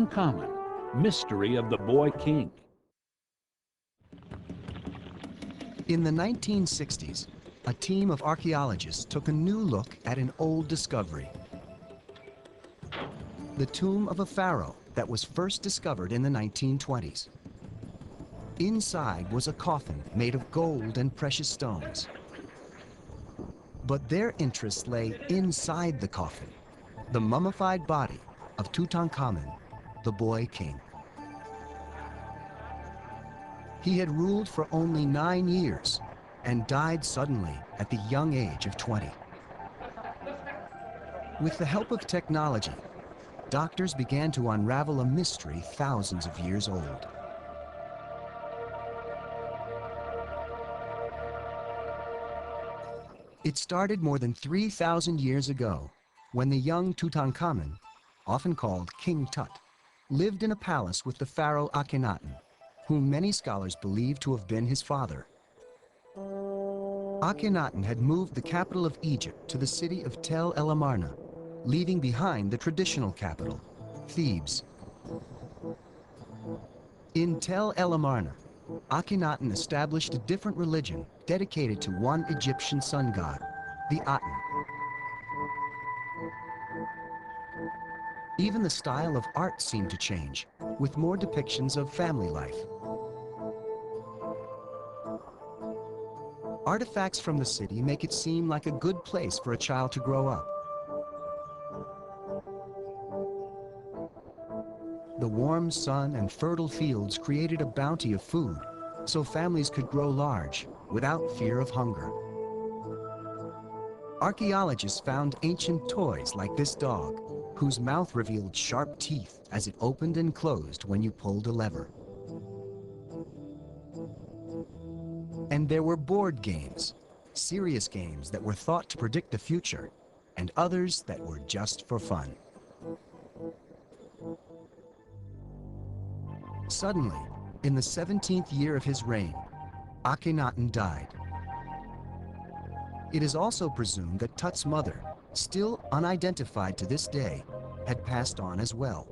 Tutankhamen, Mystery of the Boy King. In the 1960s, a team of archaeologists took a new look at an old discovery. The tomb of a pharaoh that was first discovered in the 1920s. Inside was a coffin made of gold and precious stones. But their interest lay inside the coffin, the mummified body of Tutankhamen, the Boy King. He had ruled for only 9 years and died suddenly at the young age of 20. With the help of technology, doctors began to unravel a mystery thousands of years old. It started more than 3,000 years ago, when the young Tutankhamen, often called King Tut, lived in a palace with the pharaoh Akhenaten, whom many scholars believe to have been his father. Akhenaten had moved the capital of Egypt to the city of Tel El Amarna, leaving behind the traditional capital, Thebes. In Tel El Amarna, Akhenaten established a different religion dedicated to one Egyptian sun god, the Aten. Even the style of art seemed to change, with more depictions of family life. Artifacts from the city make it seem like a good place for a child to grow up. The warm sun and fertile fields created a bounty of food, so families could grow large without fear of hunger. Archaeologists found ancient toys like this dog, whose mouth revealed sharp teeth as it opened and closed when you pulled a lever. And there were board games, serious games that were thought to predict the future, and others that were just for fun. Suddenly, in the 17th year of his reign, Akhenaten died. It is also presumed that Tut's mother, still unidentified to this day, had passed on as well.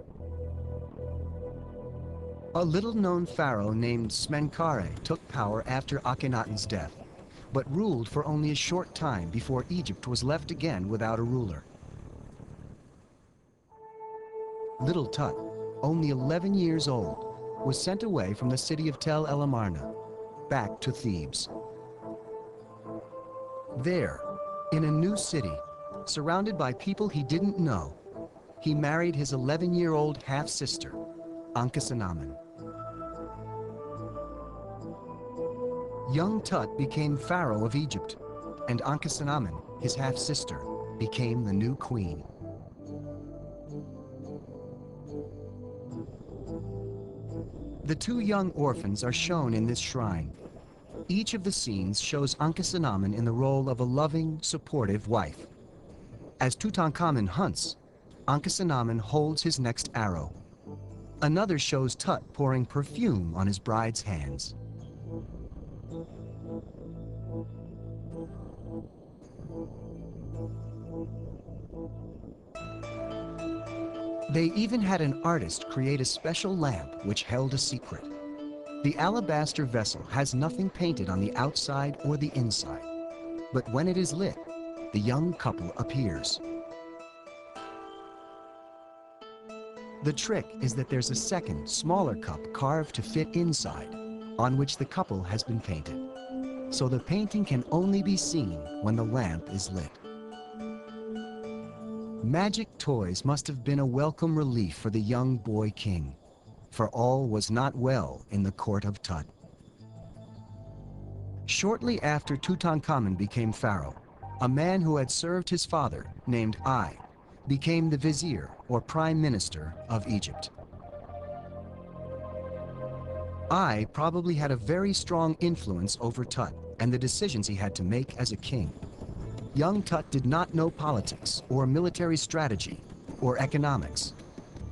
A little-known pharaoh named Smenkhare took power after Akhenaten's death, but ruled for only a short time before Egypt was left again without a ruler. Little Tut, only 11 years old, was sent away from the city of Tel El Amarna, back to Thebes. There, in a new city, surrounded by people he didn't know, he married his 11-year-old half-sister, Ankhesenamen. Young Tut became pharaoh of Egypt, and Ankhesenamen, his half-sister, became the new queen. The two young orphans are shown in this shrine. Each of the scenes shows Ankhesenamen in the role of a loving, supportive wife. As Tutankhamen hunts, Ankhesenamen holds his next arrow. Another shows Tut pouring perfume on his bride's hands. They even had an artist create a special lamp which held a secret. The alabaster vessel has nothing painted on the outside or the inside, but when it is lit, the young couple appears. The trick is that there's a second, smaller cup carved to fit inside, on which the couple has been painted. So the painting can only be seen when the lamp is lit. Magic toys must have been a welcome relief for the young boy king, for all was not well in the court of Tut. Shortly after Tutankhamen became pharaoh, a man who had served his father, named Ai, became the vizier or prime minister of Egypt. Ai probably had a very strong influence over Tut and the decisions he had to make as a king. Young Tut did not know politics or military strategy or economics.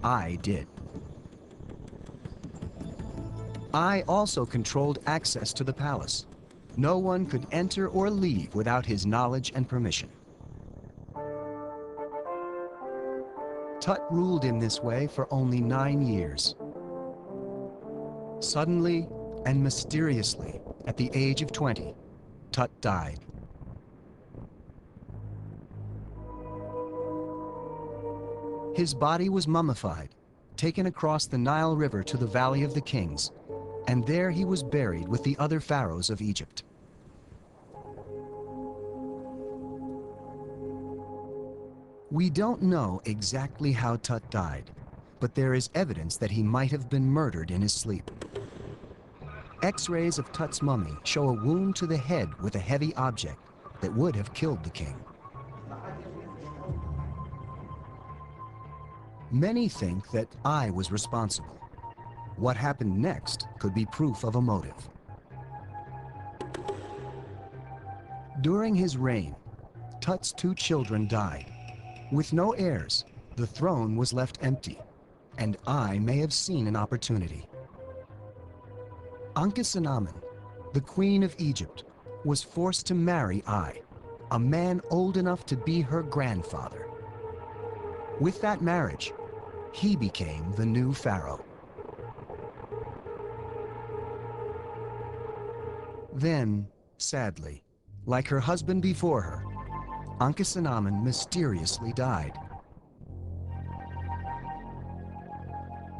Ai did. Ai also controlled access to the palace. No one could enter or leave without his knowledge and permission. Tut ruled in this way for only 9 years. Suddenly and mysteriously, at the age of 20, Tut died. His body was mummified, taken across the Nile River to the Valley of the Kings, and there he was buried with the other pharaohs of Egypt. We don't know exactly how Tut died, but there is evidence that he might have been murdered in his sleep. X-rays of Tut's mummy show a wound to the head with a heavy object that would have killed the king. Many think that I was responsible. What happened next could be proof of a motive. During his reign, Tut's 2 children died. With no heirs, the throne was left empty, and I may have seen an opportunity. Ankhesenamun, the queen of Egypt, was forced to marry I, a man old enough to be her grandfather. With that marriage, he became the new pharaoh. Then, sadly, like her husband before her, Ankhesenamun mysteriously died.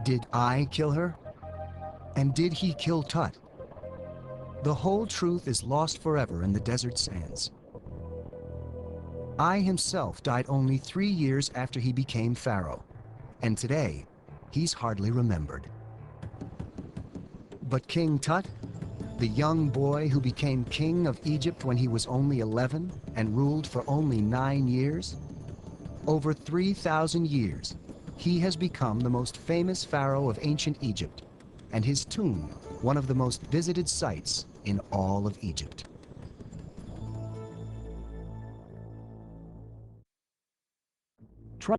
Did I kill her? And did he kill Tut? The whole truth is lost forever in the desert sands. I himself died only 3 years after he became pharaoh, and today he's hardly remembered. But King Tut, the young boy who became king of Egypt when he was only 11 and ruled for only 9 years, over 3,000 years, he has become the most famous pharaoh of ancient Egypt, and his tomb one of the most visited sites in all of Egypt.